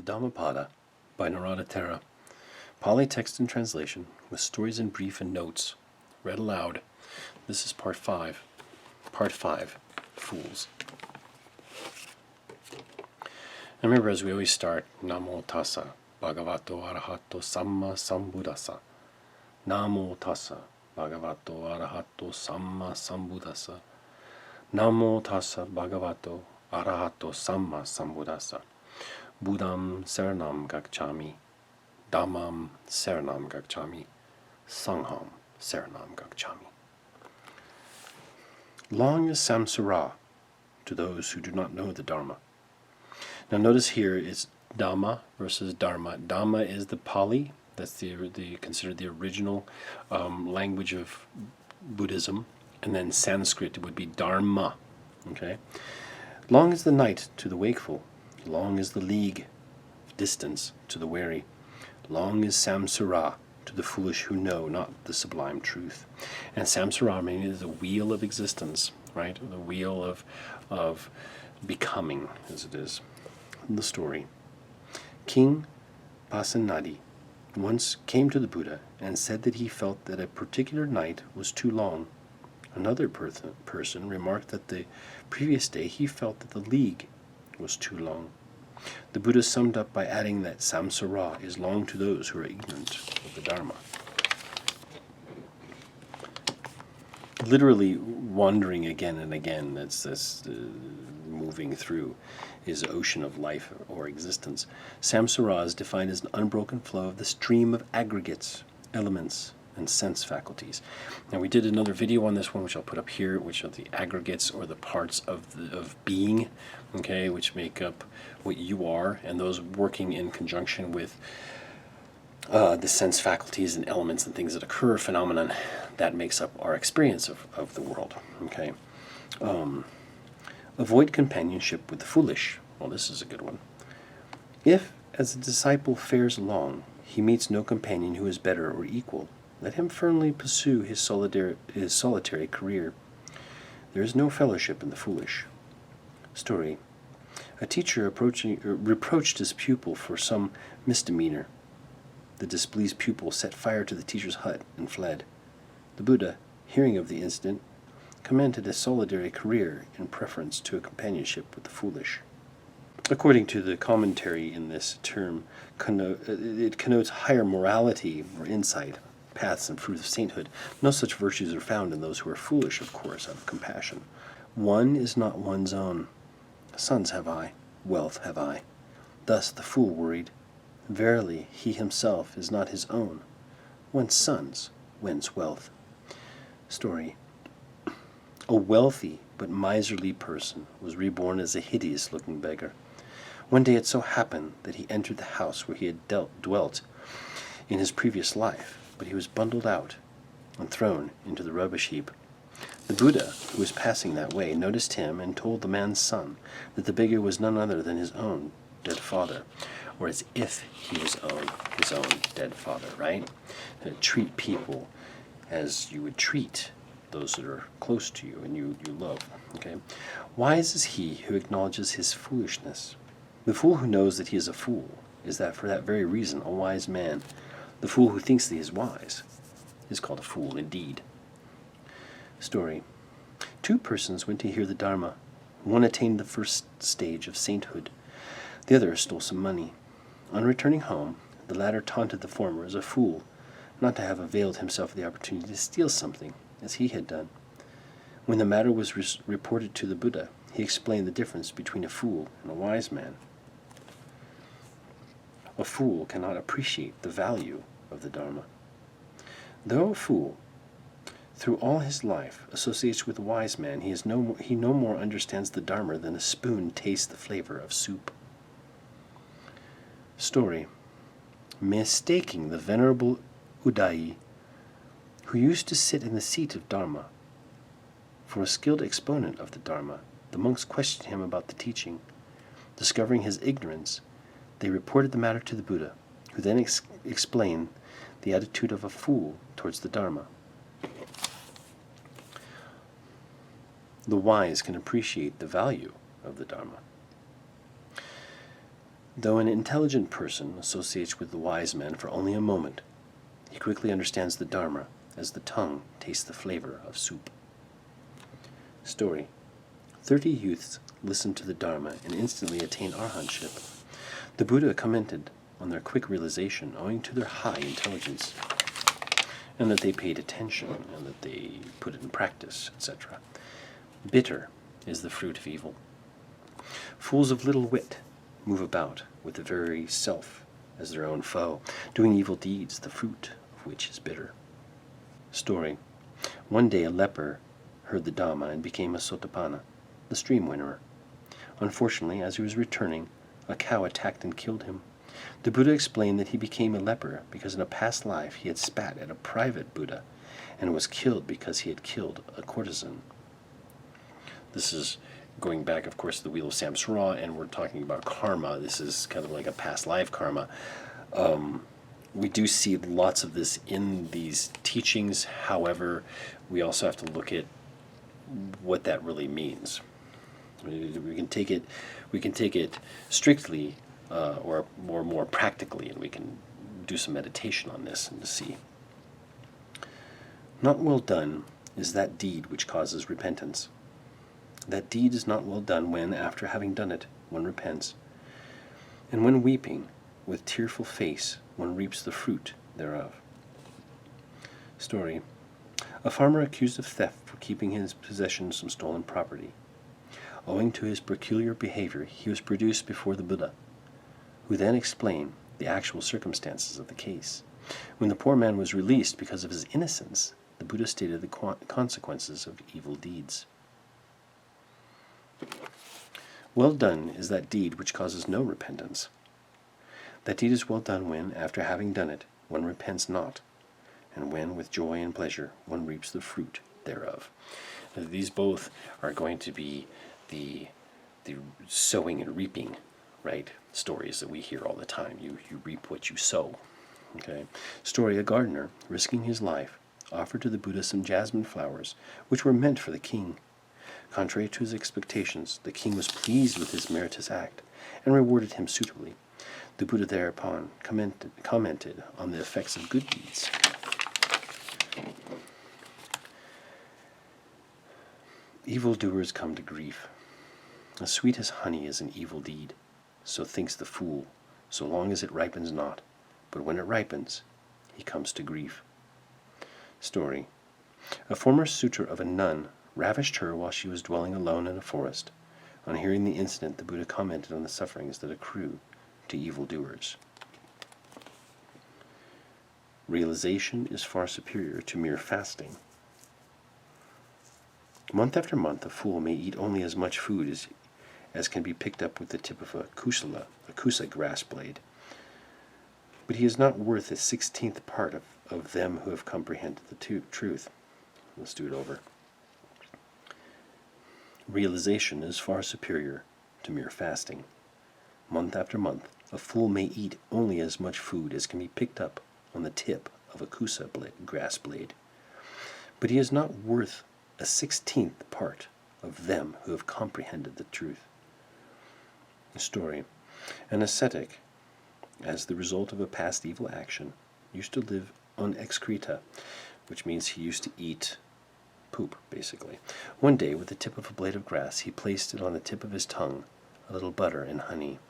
The Dhammapada by Narada Thera. Pali text and translation with stories in brief and notes. Read aloud. This is part 5. Part 5. Fools. And remember, as we always start, Namo Tassa Bhagavato Arahato Samma Sambuddhassa. Namo Tassa Bhagavato Arahato Samma Sambuddhassa. Namo Tassa Bhagavato Arahato Samma Sambuddhassa. Buddham Saranam Gacchami, Dhammam Saranam Gacchami, Sangham Saranam Gacchami. Long is samsara to those who do not know the Dharma. Now notice here it's Dhamma versus Dharma. Dhamma is the Pali, that's the considered the original language of Buddhism, and then Sanskrit would be Dharma. Okay? Long is the night to the wakeful. Long is the league of distance to the wary. Long is samsara to the foolish who know not the sublime truth. And samsara meaning the wheel of existence, right? The wheel of becoming, as it is. The story. King Pasenadi once came to the Buddha and said that he felt that a particular night was too long. Another person remarked that the previous day he felt that the league was too long. The Buddha summed up by adding that samsara is long to those who are ignorant of the Dharma. Literally wandering again and again, that's this moving through his ocean of life or existence. Samsara is defined as an unbroken flow of the stream of aggregates, elements, and sense faculties. Now we did another video on this one, which I'll put up here, which are the aggregates or the parts of being, okay, which make up what you are, and those working in conjunction with the sense faculties and elements and things that occur, phenomenon that makes up our experience of the world. Okay, avoid companionship with the foolish. Well, this is a good one. If, as a disciple fares along, he meets no companion who is better or equal, let him firmly pursue his solitary career. There is no fellowship in the foolish. Story. A teacher reproached his pupil for some misdemeanor. The displeased pupil set fire to the teacher's hut and fled. The Buddha, hearing of the incident, commended a solitary career in preference to a companionship with the foolish. According to the commentary in this term, it connotes higher morality or insight, paths and fruits of sainthood. No such virtues are found in those who are foolish, of course, out of compassion. One is not one's own. Sons have I, wealth have I. Thus the fool worried. Verily, he himself is not his own. Whence sons, whence wealth? Story. A wealthy but miserly person was reborn as a hideous-looking beggar. One day it so happened that he entered the house where he had dwelt in his previous life, but he was bundled out and thrown into the rubbish heap. The Buddha, who was passing that way, noticed him and told the man's son that the beggar was none other than his own dead father, or as if he was his own dead father, right? Treat people as you would treat those that are close to you and you love. Okay? Wise is he who acknowledges his foolishness. The fool who knows that he is a fool is that for that very reason a wise man. The fool who thinks that he is wise is called a fool indeed. Story. Two persons went to hear the Dharma. One attained the first stage of sainthood. The other stole some money. On returning home, the latter taunted the former as a fool, not to have availed himself of the opportunity to steal something, as he had done. When the matter was reported to the Buddha, he explained the difference between a fool and a wise man. A fool cannot appreciate the value of the Dharma. Though a fool, through all his life, associates with a wise man, he no more understands the Dharma than a spoon tastes the flavor of soup. Story. Mistaking the Venerable Udayi, who used to sit in the seat of Dharma, for a skilled exponent of the Dharma, the monks questioned him about the teaching. Discovering his ignorance, they reported the matter to the Buddha, who then explained the attitude of a fool towards the Dharma. The wise can appreciate the value of the Dharma. Though an intelligent person associates with the wise man for only a moment, he quickly understands the Dharma as the tongue tastes the flavor of soup. Story. 30 youths listened to the Dharma and instantly attained arhatship. The Buddha commented on their quick realization owing to their high intelligence, and that they paid attention, and that they put it in practice, etc. Bitter is the fruit of evil. Fools of little wit move about with the very self as their own foe, doing evil deeds, the fruit of which is bitter. Story. One day a leper heard the Dhamma and became a Sotapanna, the stream winnerer. Unfortunately, as he was returning, a cow attacked and killed him. The Buddha explained that he became a leper because in a past life he had spat at a private Buddha and was killed because he had killed a courtesan. This is going back, of course, to the Wheel of Samsara, and we're talking about karma. This is kind of like a past life karma. We do see lots of this in these teachings. However, we also have to look at what that really means. We can take it strictly, or more practically, and we can do some meditation on this and to see. Not well done is that deed which causes repentance. That deed is not well done when, after having done it, one repents, and when weeping, with tearful face, one reaps the fruit thereof. Story. A farmer accused of theft for keeping in his possession some stolen property. Owing to his peculiar behavior, he was produced before the Buddha, who then explained the actual circumstances of the case. When the poor man was released because of his innocence, the Buddha stated the consequences of evil deeds. Well done is that deed which causes no repentance. That deed is well done when, after having done it, one repents not, and when, with joy and pleasure, one reaps the fruit thereof. Now, these both are going to be the sowing and reaping, right, stories that we hear all the time. You reap what you sow. Okay. Story. A gardener, risking his life, offered to the Buddha some jasmine flowers, which were meant for the king. Contrary to his expectations, the king was pleased with his meritorious act and rewarded him suitably. The Buddha thereupon commented on the effects of good deeds. Evildoers come to grief. As sweet as honey is an evil deed, so thinks the fool, so long as it ripens not, but when it ripens, he comes to grief. Story. A former suitor of a nun ravished her while she was dwelling alone in a forest. On hearing the incident, the Buddha commented on the sufferings that accrue to evildoers. Realization is far superior to mere fasting. Month after month, a fool may eat only as much food as can be picked up with the tip of a kusa grass blade. But he is not worth a 16th part of them who have comprehended the truth. Let's do it over. Realization is far superior to mere fasting. Month after month, a fool may eat only as much food as can be picked up on the tip of a grass blade. But he is not worth a 16th part of them who have comprehended the truth. Story. An ascetic, as the result of a past evil action, used to live on excreta, which means he used to eat poop, basically. One day, with the tip of a blade of grass, he placed it on the tip of his tongue, a little butter and honey.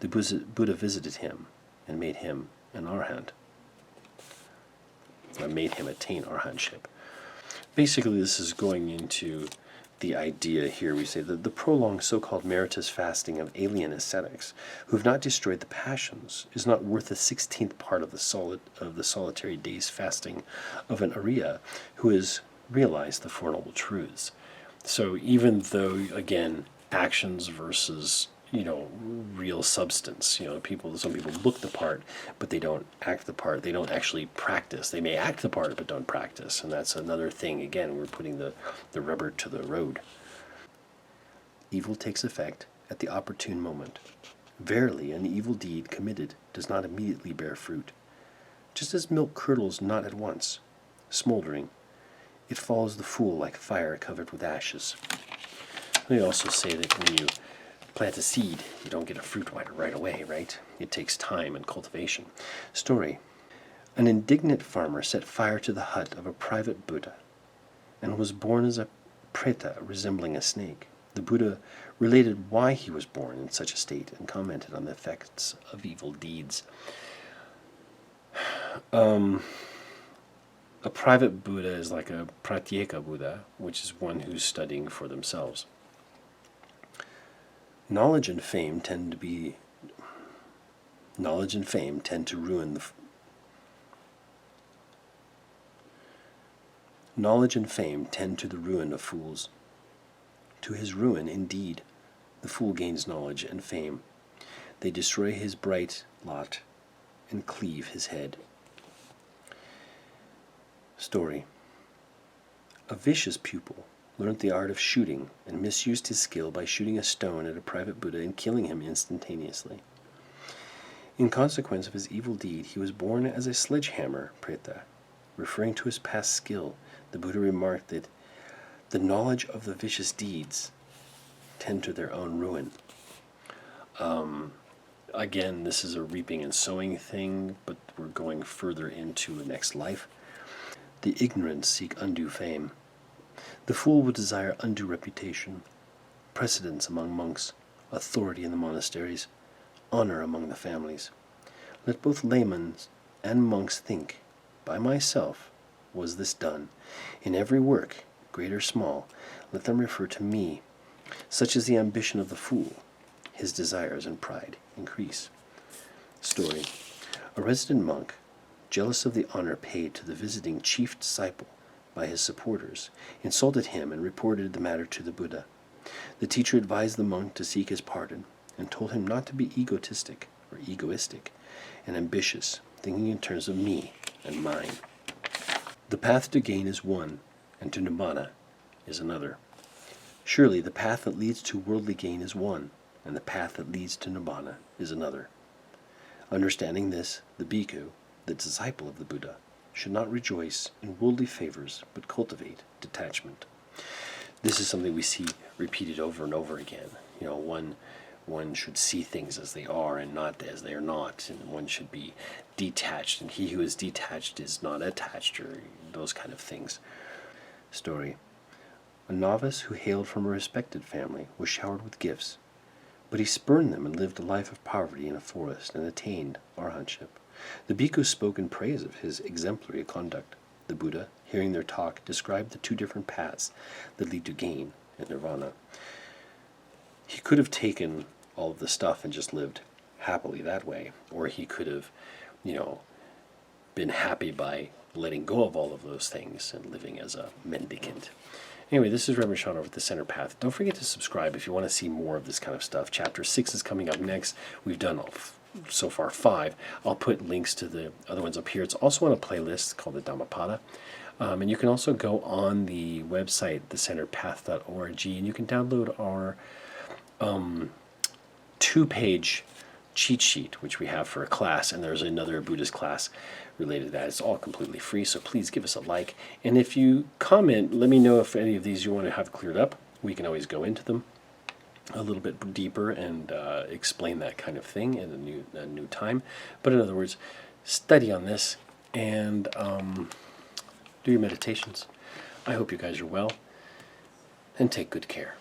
The Buddha visited him and made him an arhat. Made him attain arhatship. Basically, this is going into the idea here. We say that the prolonged so-called meritorious fasting of alien ascetics who have not destroyed the passions is not worth a 16th part of the solitary day's fasting of an Arya who has realized the Four Noble Truths. So even though, again, actions versus real substance. Some people look the part, but they don't act the part. They don't actually practice. They may act the part, but don't practice. And that's another thing. Again, we're putting the rubber to the road. Evil takes effect at the opportune moment. Verily, an evil deed committed does not immediately bear fruit. Just as milk curdles not at once, smoldering, it follows the fool like fire covered with ashes. They also say that when you plant a seed, you don't get a fruit right away, right? It takes time and cultivation. Story. An indignant farmer set fire to the hut of a private Buddha and was born as a preta resembling a snake. The Buddha related why he was born in such a state and commented on the effects of evil deeds. A private Buddha is like a pratyeka Buddha, which is one who's studying for themselves. Knowledge and fame tend to ruin the Knowledge and fame tend to the ruin of fools. To his ruin, indeed, the fool gains knowledge and fame. They destroy his bright lot and cleave his head. Story. A vicious pupil learnt the art of shooting and misused his skill by shooting a stone at a private Buddha and killing him instantaneously. In consequence of his evil deed, he was born as a sledgehammer preta. Referring to his past skill, the Buddha remarked that the knowledge of the vicious deeds tend to their own ruin. Again, this is a reaping and sowing thing, but we're going further into the next life. The ignorant seek undue fame. The fool will desire undue reputation, precedence among monks, authority in the monasteries, honor among the families. Let both laymen and monks think, by myself was this done. In every work, great or small, let them refer to me. Such is the ambition of the fool. His desires and pride increase. Story. A resident monk, jealous of the honor paid to the visiting chief disciple by his supporters, insulted him and reported the matter to the Buddha. The teacher advised the monk to seek his pardon and told him not to be egoistic and ambitious, thinking in terms of me and mine. The path to gain is one, and to nibbana is another. Surely the path that leads to worldly gain is one, and the path that leads to nibbana is another. Understanding this, the bhikkhu, the disciple of the Buddha, should not rejoice in worldly favors, but cultivate detachment. This is something we see repeated over and over again. One should see things as they are and not as they are not, and one should be detached, and he who is detached is not attached, or those kind of things. Story. A novice who hailed from a respected family was showered with gifts, but he spurned them and lived a life of poverty in a forest and attained arhatship. The bhikkhu spoke in praise of his exemplary conduct. The Buddha, hearing their talk, described the two different paths that lead to gain and nirvana. He could have taken all of the stuff and just lived happily that way, or he could have, been happy by letting go of all of those things and living as a mendicant. Anyway, this is Reverend Sean over at The Center Path. Don't forget to subscribe if you want to see more of this kind of stuff. Chapter 6 is coming up next. We've done so far 5. I'll put links to the other ones up here. It's also on a playlist called the Dhammapada. And you can also go on the website, thecenterpath.org, and you can download our 2-page cheat sheet, which we have for a class, and there's another Buddhist class related to that. It's all completely free, so please give us a like. And if you comment, let me know if any of these you want to have cleared up. We can always go into them a little bit deeper and explain that kind of thing in a new time. But in other words, study on this and do your meditations. I hope you guys are well, and take good care.